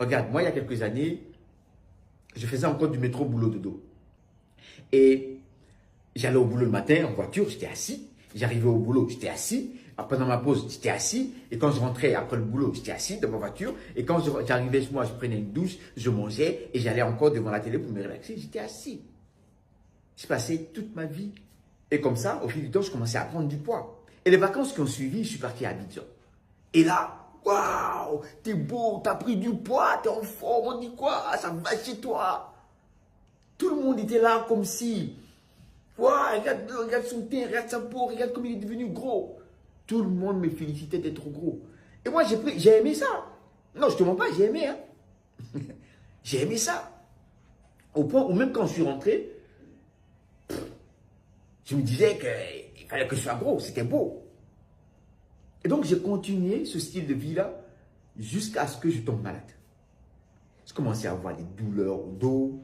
Regarde, moi, il y a quelques années, je faisais encore du métro boulot dodo. Et j'allais au boulot le matin en voiture, j'étais assis. J'arrivais au boulot, j'étais assis. Pendant ma pause, j'étais assis. Et quand je rentrais après le boulot, j'étais assis dans ma voiture. Et quand j'arrivais chez moi, je prenais une douche, je mangeais et j'allais encore devant la télé pour me relaxer. J'étais assis. J'ai passé toute ma vie. Et comme ça, au fil du temps, je commençais à prendre du poids. Et les vacances qui ont suivi, je suis parti à Abidjan. Et là, waouh, t'es beau, t'as pris du poids, t'es en forme, on dit quoi, ça va chez toi. Tout le monde était là comme si, waouh, regarde son teint, regarde sa peau, regarde comme il est devenu gros. Tout le monde me félicitait d'être trop gros. Et moi, j'ai aimé ça. Non, je te mens pas, j'ai aimé. Hein. J'ai aimé ça. Au point où même quand je suis rentré, je me disais qu'il fallait que je sois gros, c'était beau. Et donc, j'ai continué ce style de vie-là jusqu'à ce que je tombe malade. Je commençais à avoir des douleurs au dos.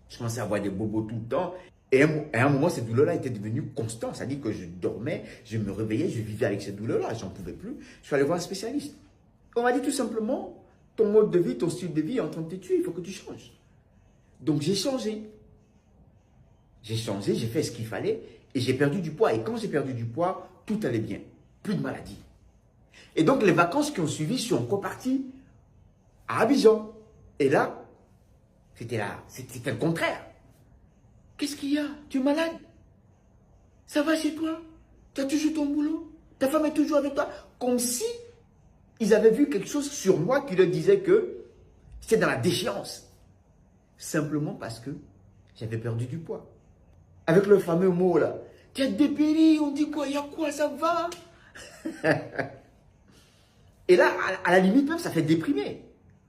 Je commençais à avoir des bobos tout le temps. Et à un moment, ces douleurs-là étaient devenues constantes. C'est-à-dire que je dormais, je me réveillais, je vivais avec ces douleurs-là. J'en pouvais plus. Je suis allé voir un spécialiste. On m'a dit tout simplement, ton mode de vie, ton style de vie est en train de te tuer. Il faut que tu changes. Donc, j'ai changé. J'ai changé, j'ai fait ce qu'il fallait et j'ai perdu du poids. Et quand j'ai perdu du poids, tout allait bien. Plus de maladies. Et donc, les vacances qui ont suivi, je suis encore parti à Abidjan. Et là, c'était le contraire. Qu'est-ce qu'il y a? Tu es malade? Ça va chez toi? Tu as toujours ton boulot? Ta femme est toujours avec toi? Comme si ils avaient vu quelque chose sur moi qui leur disait que c'était dans la déchéance. Simplement parce que j'avais perdu du poids. Avec le fameux mot là, tu as dépéri, on dit quoi, il y a quoi, ça va? Et là, à la limite même, ça fait déprimer.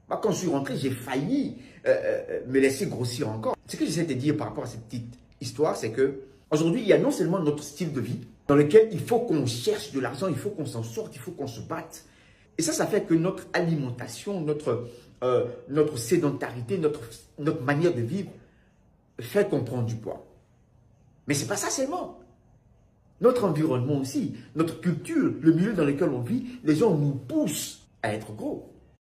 Moi, quand je suis rentré, j'ai failli me laisser grossir encore. Ce que j'essaie de dire par rapport à cette petite histoire, c'est que aujourd'hui, il y a non seulement notre style de vie, dans lequel il faut qu'on cherche de l'argent, il faut qu'on s'en sorte, il faut qu'on se batte. Et ça fait que notre alimentation, notre sédentarité, notre manière de vivre fait qu'on prend du poids. Mais ce n'est pas ça seulement. Notre environnement aussi, notre culture, le milieu dans lequel on vit, les gens nous poussent à être gros.